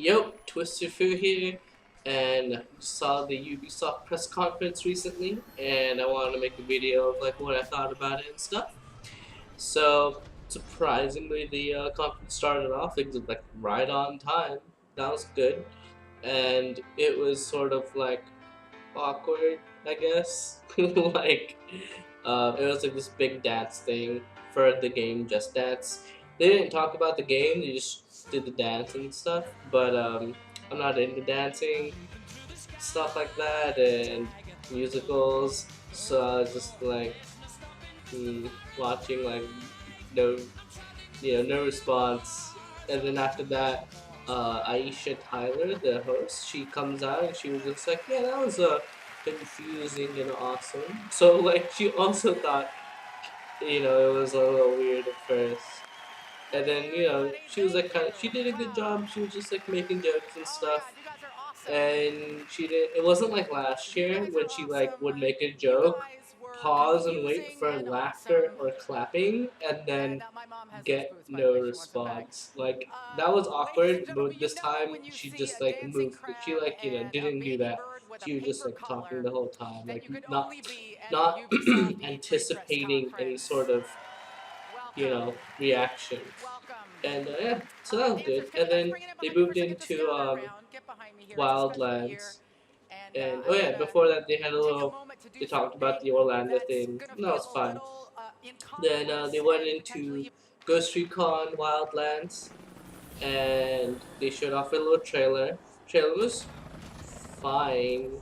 Yo, Twister Foo here, and saw the Ubisoft press conference recently, and I wanted to make a video of like what I thought about it and stuff. So surprisingly, the conference started off like right on time. That was good, and it was sort of like awkward, I guess. It was like this big dance thing for the game Just Dance. They didn't talk about the game; they just did the dance and stuff. But I'm not into dancing, stuff like that, and musicals. So I was just like watching, like no, no response. And then after that, Aisha Tyler, the host, she comes out and she was just like, "Yeah, that was confusing and awesome." So like, she also thought, it was a little weird at first. And then she was like, she did a good job. She was just like making jokes and stuff. And she did. It wasn't like last year when she like would make a joke, pause and wait for laughter or clapping, and then get no response. Like that was awkward, but this time she just like moved. She like didn't do that. She was just like talking the whole time, like not anticipating any sort of reaction. And yeah, so that was good. And then they moved into Wildlands. And oh yeah, before that they had a little. They talked about the Orlando thing. And that was fun. Then they went into Ghost Recon Wildlands, and they showed off a little trailer. Trailer was fine.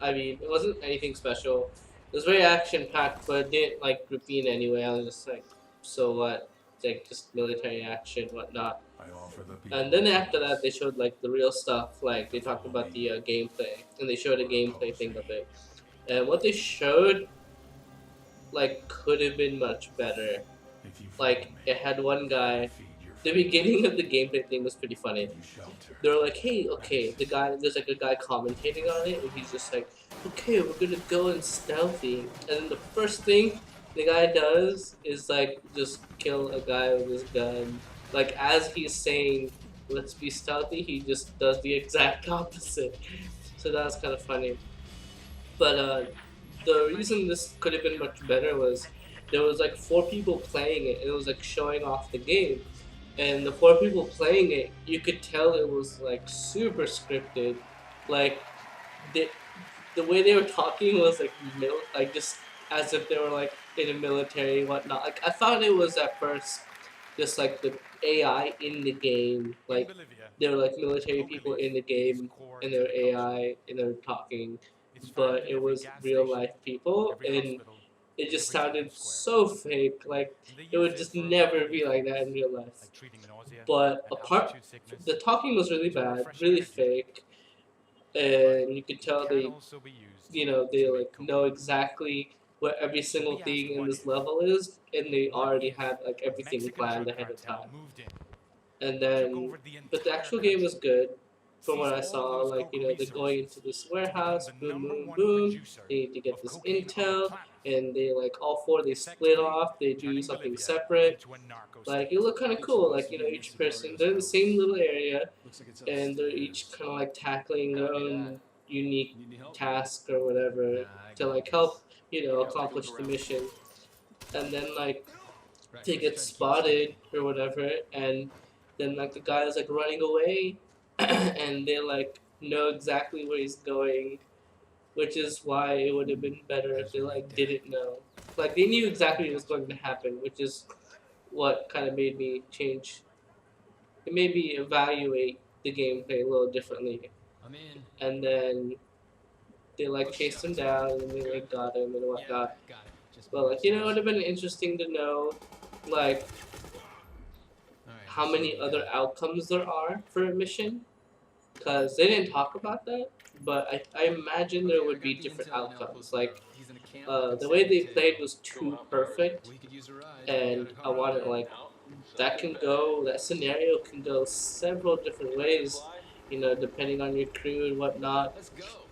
I mean, it wasn't anything special. It was very action packed, but it didn't like grip me in any way. I was just like, so what? It's like just military action, whatnot. And then after that, they showed like the real stuff. Like they talked about the gameplay, and they showed a gameplay thing of it. And what they showed like could have been much better. Like it had one guy. The beginning of the gameplay thing was pretty funny. They're like, hey, okay, there's like a guy commentating on it, and he's just like, okay, we're gonna go in stealthy. And then the first thing the guy does is like just kill a guy with his gun. Like as he's saying, let's be stealthy, he just does the exact opposite. So that's kind of funny. But the reason this could have been much better was there was like four people playing it, and it was like showing off the game. And the four people playing it, you could tell it was like super scripted. Like the the way they were talking was like like just as if they were like in a military and whatnot. Like I thought it was at first just like the AI in the game, like they were like military people in the game, and they were AI and they were talking, but it was real life people, and it just sounded so fake. Like it would just never be like that in real life. But the talking was really bad, really fake, and you could tell they like know exactly what every single thing in this level is, and they already had like everything planned ahead of time. And then, but the actual game was good. From what I saw, like they're going into this warehouse, boom, boom, boom. They need to get this intel, and they like all four they split off. They do something separate. Like it looked kind of cool. Like each person they're in the same little area, and they're each kind of like tackling their own unique task or whatever to like help accomplish the mission. And then like they get spotted or whatever, and then like the guy is like running away, and they like know exactly where he's going, which is why it would have been better if they like didn't know. Like they knew exactly what was going to happen, which is what kind of made me change. It made me evaluate the gameplay a little differently. And then they like chased him down, and they like got him and whatnot. But like it would have been interesting to know like how many other outcomes there are for a mission, because they didn't talk about that. But I imagine there would be different outcomes. Like the way they played was too perfect, and I wanted like that scenario can go several different ways, depending on your crew and whatnot,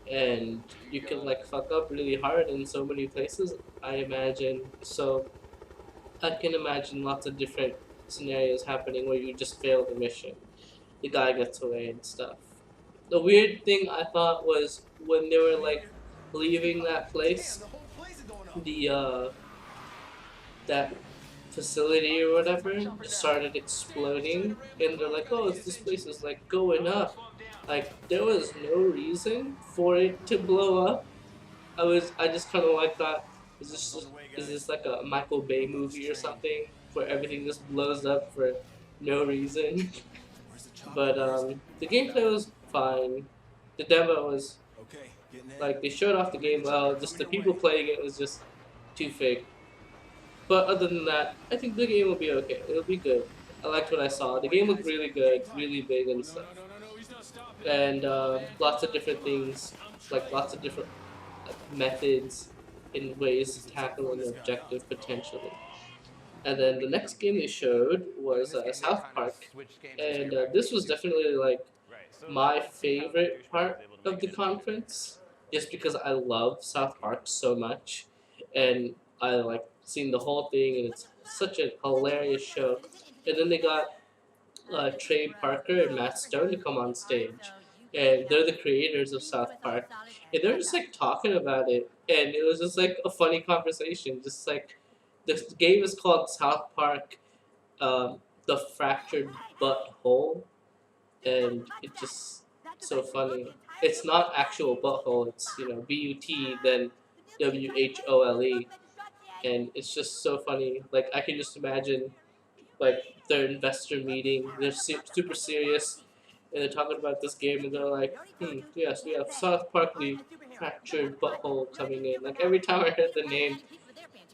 and you can like fuck up really hard in so many places. I imagine so. I can imagine lots of different scenarios happening where you just fail the mission. the guy gets away and stuff. The weird thing I thought was when they were like leaving that place, the that facility or whatever just started exploding, and they're like, "Oh, this place is like going up." Like there was no reason for it to blow up. I just kind of like thought, is this like a Michael Bay movie or something where everything just blows up for no reason? But the gameplay was fine. The demo was like they showed off the game well. Just the people playing it was just too fake. But other than that, I think the game will be okay. It'll be good. I liked what I saw. The game looked really good, really big and stuff, and lots of different things, like lots of different like methods and ways to tackle an objective potentially. And then the next game they showed was South Park, and this was definitely like my favorite part of the conference, just because I love South Park so much, and I like seeing the whole thing, and it's such a hilarious show. And then they got Trey Parker and Matt Stone to come on stage, and they're the creators of South Park, and they're just like talking about it, and it was just like a funny conversation. Just like the game is called South Park, the Fractured Butthole, and it's just so funny. It's not actual butthole. It's BUT then WHOLE, and it's just so funny. Like I can just imagine like their investor meeting. They're super serious, and they're talking about this game, and they're like, yes, we have South Park the Fractured Butthole coming in. Like every time I heard the name,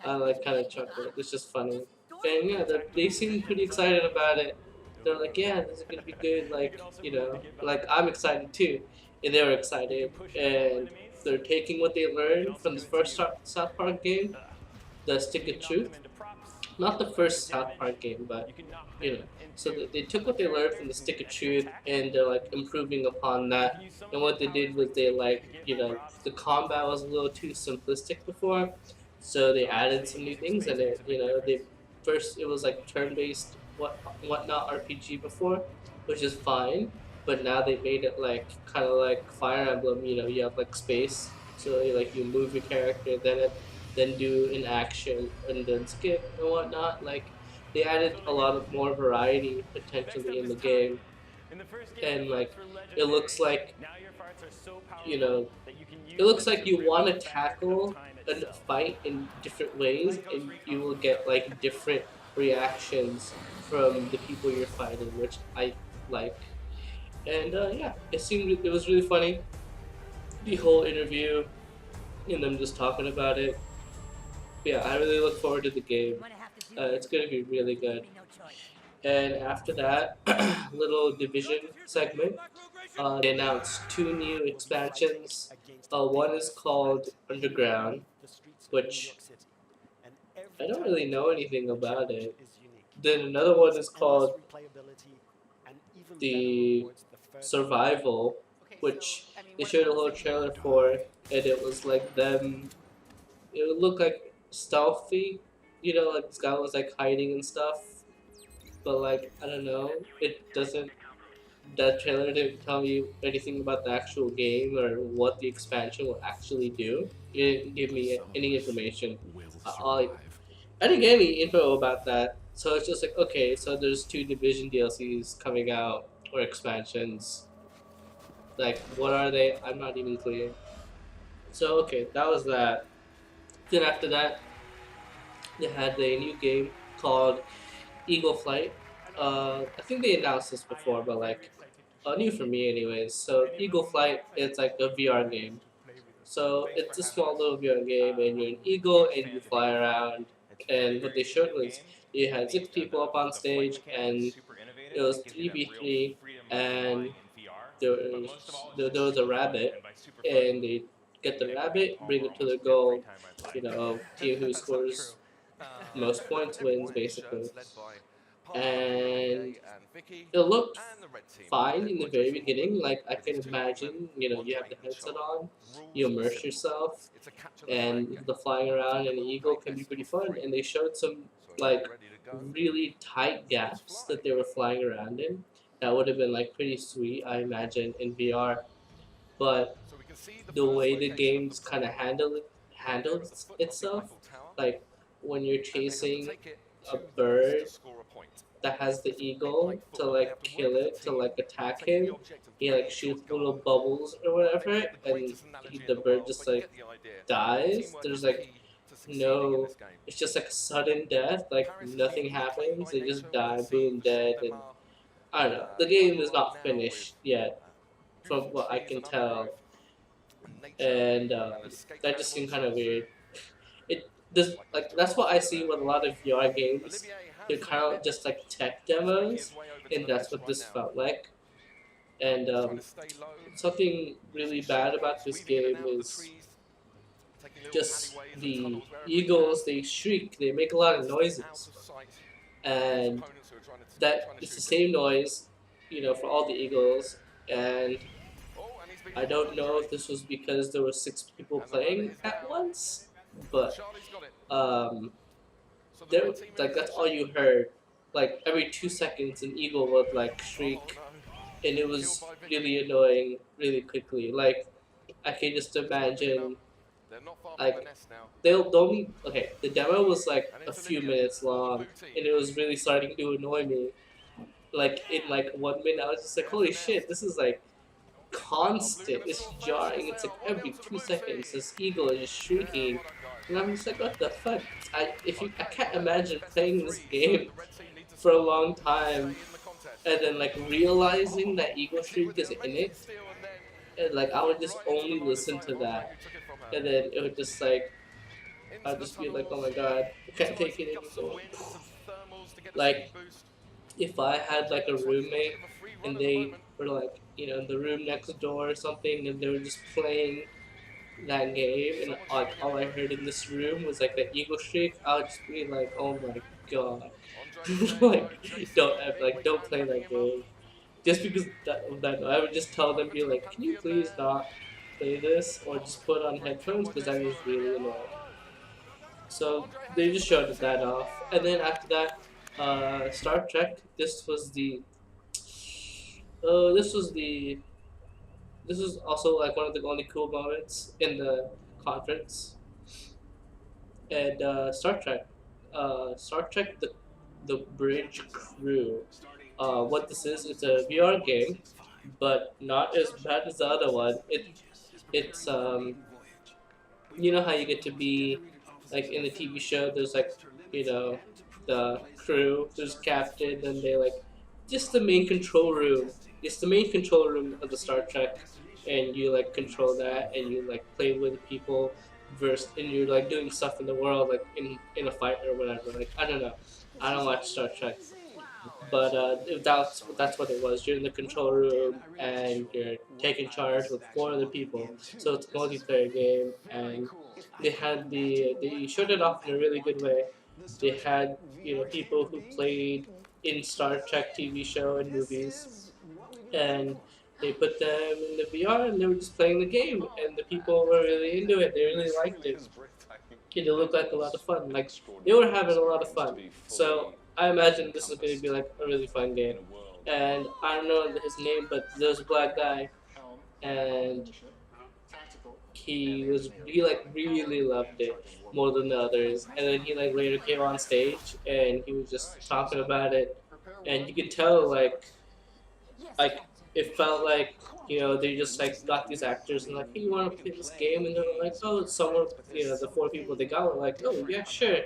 I like kind of chuckled. It's just funny, and yeah, they seem pretty excited about it. They're like, yeah, this is gonna be good. Like like I'm excited too, and they were excited, and they're taking what they learned from the first South Park game, the Stick of Truth, not the first South Park game, but so they took what they learned from the Stick of Truth, and they're like improving upon that. And what they did was they like the combat was a little too simplistic before, so they added some new things in it. They first it was like turn based whatnot RPG before, which is fine. But now they made it like kind of like Fire Emblem. You have like space, so you move your character, then do an action and then skip and whatnot. Like they added a lot of more variety potentially in the game, and like it looks like you know it looks like you want to tackle a fight in different ways, and you will get like different reactions from the people you're fighting, which I like. And yeah, it was really funny. The whole interview and them just talking about it. Yeah, I really look forward to the game. It's gonna be really good. And after that little division segment, they announced two new expansions. One is called Underground, which I don't really know anything about it. Then another one is called the Survival, which they showed a little trailer for, and it was like them. It would look like stealthy, like this guy was like hiding and stuff. But like I don't know, it doesn't. That trailer didn't tell me anything about the actual game or what the expansion will actually do. It didn't give me any information. I, I didn't get any info about that. So it's just like, okay, so there's two Division DLCs coming out or expansions. Like, what are they? I'm not even clear. So, okay, that was that. Then after that, they had a new game called Eagle Flight. I think they announced this before, but like, new for me anyways. So Eagle Flight, it's like a VR game. So it's a small little VR game, and you're an eagle and you fly around. And what they showed was you had six people up on stage, and it was 3v3, and there was a rabbit, and they get the rabbit, bring it to the goal. Team who scores most points wins basically. And it looked fine in the very beginning. Like I can imagine, you have the headset on, you immerse yourself, and the flying around in an eagle can be pretty fun. And they showed some like really tight gaps that they were flying around in, That would have been like pretty sweet, I imagine, in VR. But the way the game's kind of handles itself, like when you're chasing a bird that has the eagle to like kill it to like attack him, he like shoots little bubbles or whatever, and the bird just like dies. There's like no, it's just like a sudden death. Like nothing happens. They just die, boom, dead, and I don't know. The game is not finished yet, from what I can tell, and that just seemed kind of weird. It does like that's what I see with a lot of VR games. They're kind of just like tech demos, and that's what this felt like. And something really bad about this game is just the eagles. They shriek. They make a lot of noises, and that it's the same noise, for all the eagles. And I don't know if this was because there were six people playing at once, but um, there like that's all you heard. Like every 2 seconds, an eagle would like shriek, and it was really annoying, really quickly. Like I can just imagine, like they'll only okay. The demo was like a few minutes long, and it was really starting to annoy me. Like in like 1 minute, I was just like, holy shit, this is like constant. It's jarring. It's like every 2 seconds, this eagle is just shrieking, and I'm just like, what the fuck? I can't imagine playing this game for a long time and then like realizing that eagle shriek is in it, and like I would just only listen to that, and then it would just like I'd just be like, oh my god, I can't take it anymore. Like if I had like a roommate and they were like, in the room next door or something, and they were just playing that game, and like all I heard in this room was like the eagle shriek, I would just be like, oh my god, don't play that game. Just because of that, I would just tell them, be like, can you please not play this, or just put on headphones because I'm just really annoyed. So they just showed that off, and then after that, Star Trek. This was the this was also like one of the only cool moments in the conference. And Star Trek the Bridge Crew. What this is, it's a VR game, but not as bad as the other one. It's how you get to be like in the TV show. There's like the crew, there's captain, and they like just the main control room. It's the main control room of the Star Trek, and you like control that, and you like play with people, and you're like doing stuff in the world, like in a fight or whatever. Like I don't know, I don't watch Star Trek, but if that's what it was. You're in the control room and you're taking charge with four other people. So it's a multiplayer game, and they showed it off in a really good way. They had people who played in Star Trek TV show and movies, and they put them in the VR and they were just playing the game, and the people were really into it. They really liked it. It looked like a lot of fun. Like they were having a lot of fun. So I imagine this is going to be like a really fun game. And I don't know his name, but there's a black guy, and he like really loved it more than the others. And then he like later came on stage and he was just talking about it, and you could tell like it felt like they just like got these actors and like, hey, you want to play this game, and they're like, oh, someone, the four people they got were like, oh yeah, sure.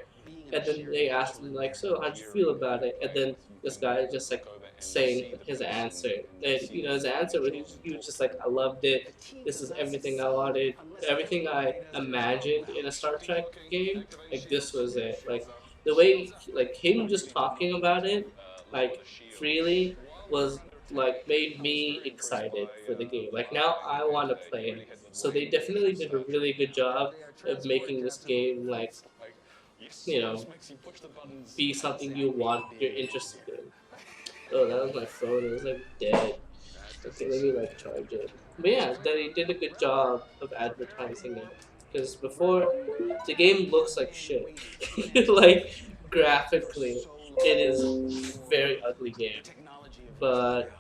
And then they asked him like, so how'd you feel about it? And then this guy just like saying his answer, and his answer was he was just like, I loved it. This is everything I wanted, everything I imagined in a Star Trek game. Like this was it. Like the way like him just talking about it like freely was like made me excited for the game. Like now I want to play it. So they definitely did a really good job of making this game like you know be something you're interested in. Oh, that was my phone. It was like dead. Okay, let me like charge it. But yeah, they did a good job of advertising it. Because before, the game looks like shit. Like graphically, it is a very ugly game. But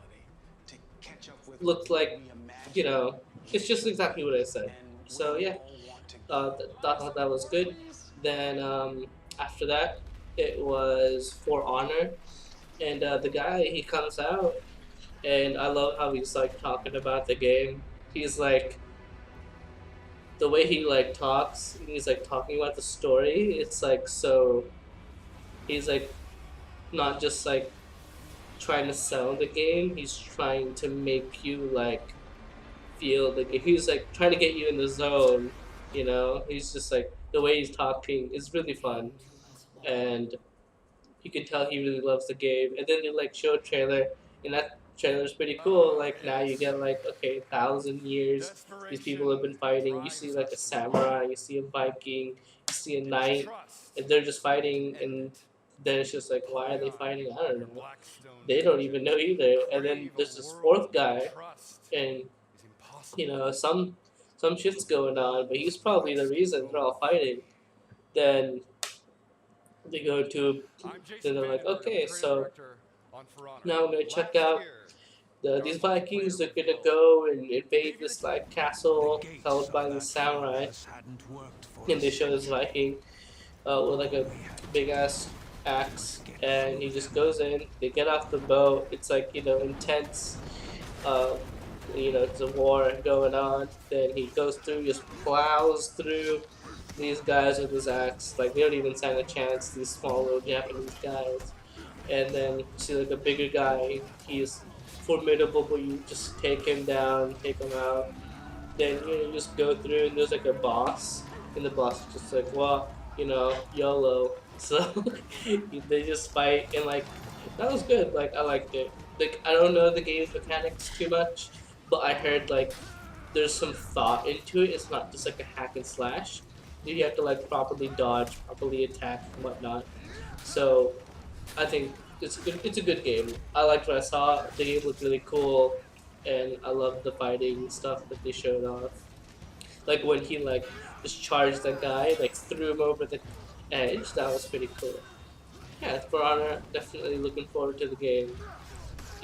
looked like, you know, it's just exactly what I said. So yeah, thought that was good. Then after that, it was For Honor, and the guy he comes out, and I love how he's like talking about the game. He's like the way he like talks, and he's like talking about the story. It's like so he's like not just like trying to sell the game. He's trying to make you like feel the game. He's like trying to get you in the zone. You know, he's just like the way he's talking is really fun, and you can tell he really loves the game. And then they like show a trailer, and that trailer's pretty cool. Like now you get like okay, 1,000 years these people have been fighting. You see like a samurai, you see a Viking, you see a knight, and they're just fighting. And then it's just like, why are they fighting? I don't know. They don't even know either. And then there's this fourth guy, and you know some shit's going on, but he's probably the reason they're all fighting. Then they go to, then they're like, okay, so now I'm gonna check out these Vikings are gonna go and invade this like castle held by the samurai, and they show this Viking with like a big ass axe, and he just goes in. They get off the boat. It's like intense. Uh, it's a war going on. Then he goes through, just plows through these guys with his axe. Like they don't even stand a chance. These small little Japanese guys. And then you see like a bigger guy. He's formidable, but you just take him down, take him out. Then you just go through, and there's like a boss, and the boss is just like, well, YOLO. So they just fight, and like that was good. Like I liked it. Like I don't know the game's mechanics too much, but I heard like there's some thought into it. It's not just like a hack and slash. You have to like properly dodge, properly attack, and whatnot. So I think it's good. It's a good game. I liked what I saw. The game looked really cool, and I loved the fighting stuff that they showed off. Like when he like just charged that guy, like threw him over the edge. That was pretty cool. Yeah, For Honor. Definitely looking forward to the game.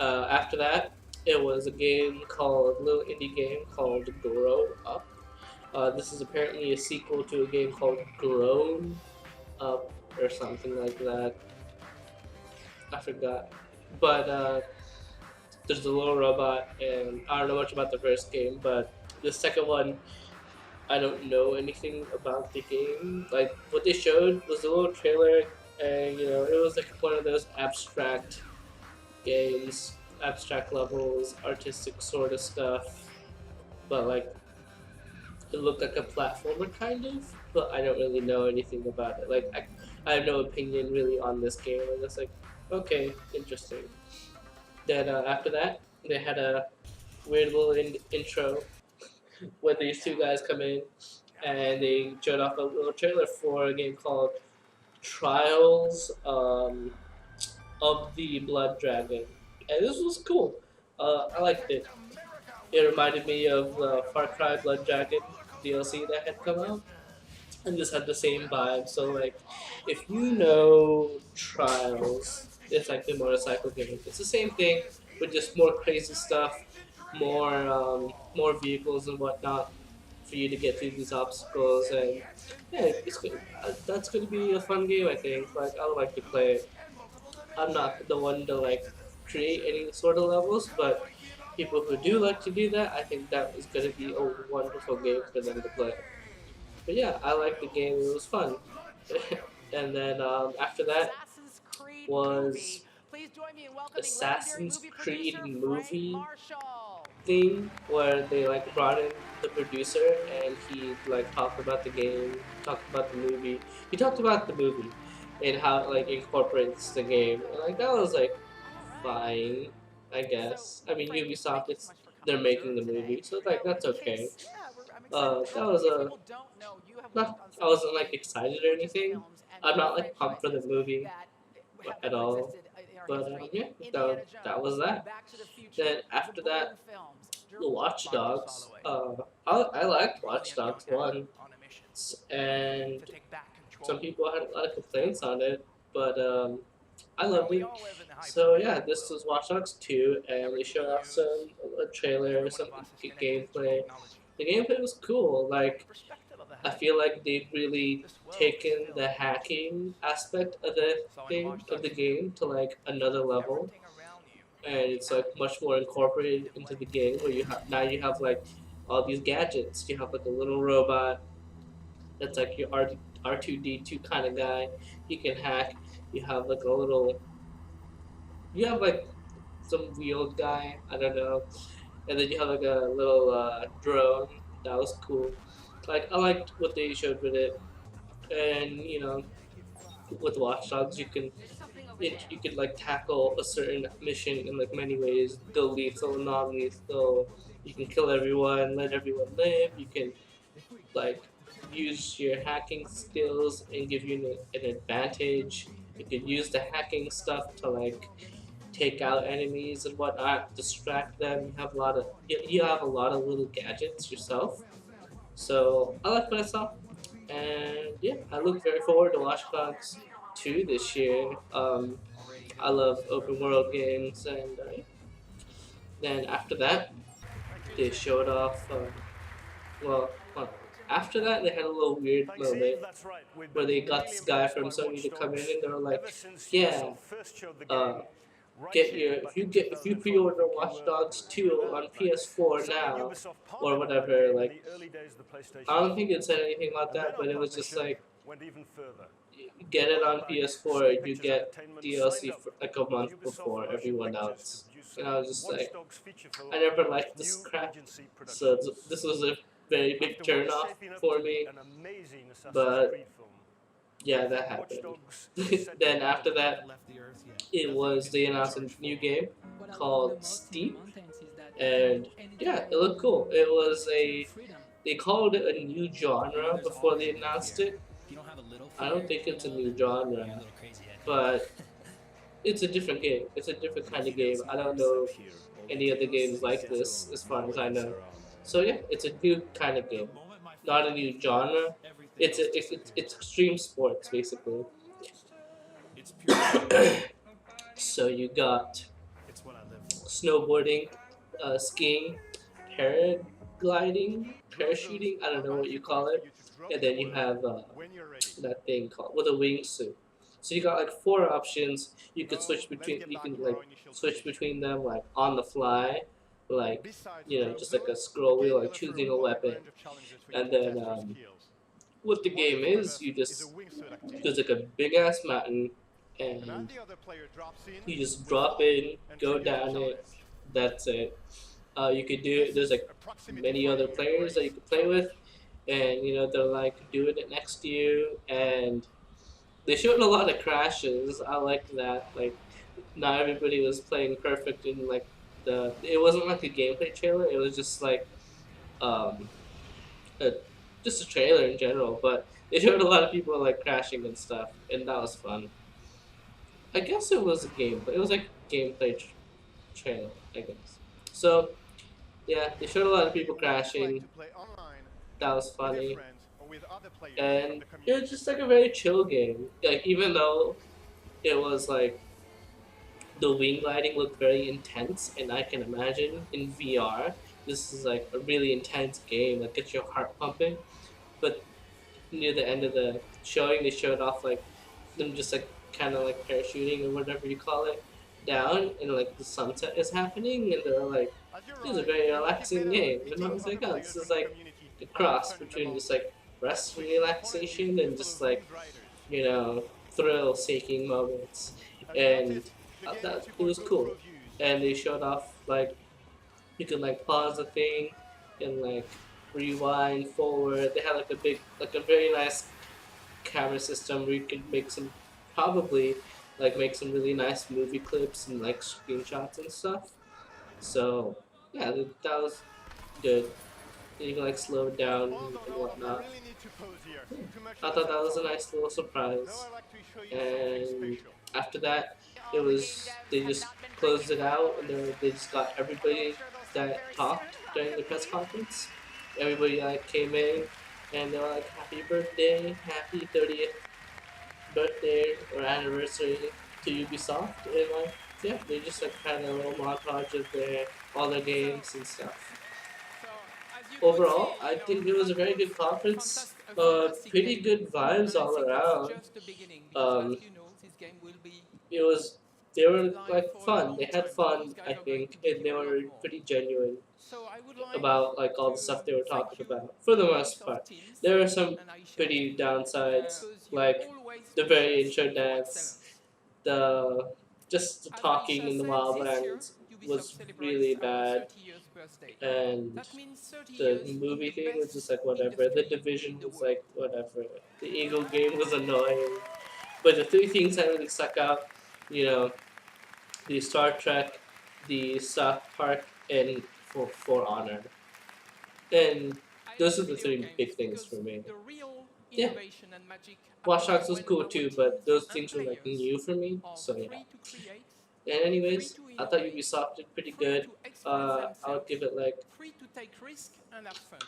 After that, it was a game called a little indie game called Grow Up. This is apparently a sequel to a game called Grown Up or something like that. I forgot. But there's a little robot, and I don't know much about the first game, but the second one, I don't know anything about the game. Like what they showed was a little trailer, and it was like one of those abstract games, abstract levels, artistic sort of stuff. But like it looked like a platformer kind of, but I don't really know anything about it. Like I have no opinion really on this game. I'm just like, okay, interesting. Then after that, they had a weird little intro where these two guys come in, and they showed off a little trailer for a game called Trials of the Blood Dragon, and this was cool. I liked it. It reminded me of the Far Cry Blood Dragon DLC that had come out, and this had the same vibe. So like, if you know Trials, it's like the motorcycle game. It's the same thing, but just more crazy stuff, more vehicles and whatnot for you to get through these obstacles. And yeah, it's good. That's going to be a fun game. I think. Like I would like to play it. I'm not the one to like create any sort of levels, but people who do like to do that, I think that is going to be a wonderful game for them to play. But yeah, I liked the game. It was fun. And then after that was Assassin's Creed movie thing where they like brought in the producer, and he like talked about the game, talked about the movie. He talked about the movie and how it like incorporates the game. And like that was like fine, I guess. I mean Ubisoft, it's they're making the movie, so like that's okay. That was a not. I wasn't like excited or anything. I'm not like pumped for the movie at all. But yeah, that was that. Then after that, the Watch Dogs. I liked Watch Dogs 1, and some people had a lot of complaints on it, but I loved it. So yeah, this was Watch Dogs 2, and they showed off some a trailer, some gameplay. The gameplay was cool. Like I feel like they've really taken the hacking aspect of the game to like another level, and it's like much more incorporated into the game. Where you have like all these gadgets. You have like a little robot that's like your R2D2 kind of guy. He can hack. You have like a little. You have like some wheeled guy. I don't know. And then you have like a little drone. That was cool. Like I liked what they showed with it, and with Watch Dogs, you could like tackle a certain mission in like many ways. Go lethal, non-lethal. You can kill everyone, let everyone live. You can like use your hacking skills and give you an advantage. You could use the hacking stuff to like take out enemies and whatnot, distract them. You have a lot of little gadgets yourself. So I like what I saw, and yeah, I look very forward to Watch Dogs 2 this year. I love open world games, and then after that, they showed off. Well, after that, they had a little weird moment where they got this guy from Sony to come in, and they were like, "Yeah, uh, if you pre-order Watch Dogs 2 on PS4 now, or whatever, like I don't think it said anything about that, but it was just like get it on PS4, you get DLC for like a month before everyone else. And I was just like, I never liked this crap, so this was a very big turn off for me. But yeah, that happened. Then after that, it was they announced a new game called Steep, and yeah, it looked cool. It was a they called it a new genre before they announced it. I don't think it's a new genre, but it's a different game. It's a different kind of game. I don't know any other games like this, as far as I know. So yeah, it's a new kind of game, not a new genre. It's extreme sports basically. So you got snowboarding, skiing, paragliding, parachuting. I don't know what you call it. And then you have that thing called with a wingsuit. So you got like four options. You could switch between. You can like switch between them like on the fly, like just like a scroll wheel, like choosing a weapon. And then what the game is, there's like a big ass mountain, and you just drop in, go down it. That's it. You could do. There's like many other players that you could play with, and they're like doing it next to you, and they showed a lot of crashes. I liked that. Like, not everybody was playing perfect in like the. It wasn't like a gameplay trailer. It was just like um, a, just a trailer in general. But they showed a lot of people like crashing and stuff, and that was fun. I guess it was a gameplay. It was like gameplay trailer, I guess. So yeah, they showed a lot of people crashing. That was funny, and it was just like a very chill game. Like even though it was like the wing gliding looked very intense, and I can imagine in VR this is like a really intense game that gets your heart pumping. But near the end of the showing, they showed off like them just like kind of like parachuting or whatever you call it down, and like the sunset is happening, and they're like, "This is a very relaxing game." And I was like, "Oh, this is like a cross between just like rest and relaxation and just like thrill-seeking moments." And that it was cool. And they showed off like you can like pause the thing and like rewind forward. They had like a very nice camera system where you could make some probably like make some really nice movie clips and like screenshots and stuff. So yeah, that was good. And you can like slow it down and whatnot. Yeah. I thought that was a nice little surprise. And after that, it was they just closed it out, and they just got everybody that talked during the press conference. Everybody like came in, and they were like, "Happy birthday, happy 30th birthday or anniversary." to Ubisoft, and like yeah, they just like had a little montage of their all their games and stuff. So, as you could Overall, see, I think it was a that very was good conference. a fantastic Pretty game. good And vibes I all think it's around. just the beginning because, as Um, you know, this game will be it was they were live like for a fun. long They had time. Those fun, guys I are going think, to give and you they a lot were more. pretty genuine So I would like about like all the to stuff they were thank talking you, about for the most Ubisoft part. teams There were some and Aisha, pretty downsides, because you like always the push very us intro for dance, excellence. the just the As talking Aisha in the said, this year wildlands Ubisoft was celebrates really our bad, 30 years birthday. and That means 30 the years in movie the thing was best just like whatever. The industry Division in the was world. like whatever. The Eagle game was annoying, but the three things that really stuck out, you know, the Star Trek, the South Park, and For Honor, and I those like are the video three big games things for because me. the real Yeah, innovation and magic Watch happens Dogs was when cool our too, but teams those and things were like players new for me. are So yeah. free to create, And free anyways, to I thought innovate, Ubisoft did pretty free good. to express I would themselves, give it like free to take risks and have fun.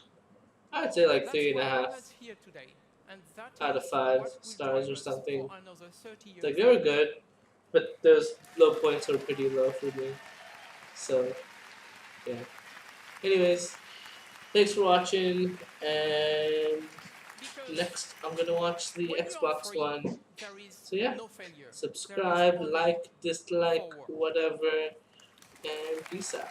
I'd say like That's three and a what brought half us here today, and that out is of five what will stars drive or us for something. another 30 Like years they were ahead. good, but those low points were pretty low for me. So yeah. Anyways, thanks for watching, and Because next I'm gonna watch the when you are Xbox free, One. there is So yeah, no failure. There is subscribe, only like, dislike, forward. whatever, and peace out.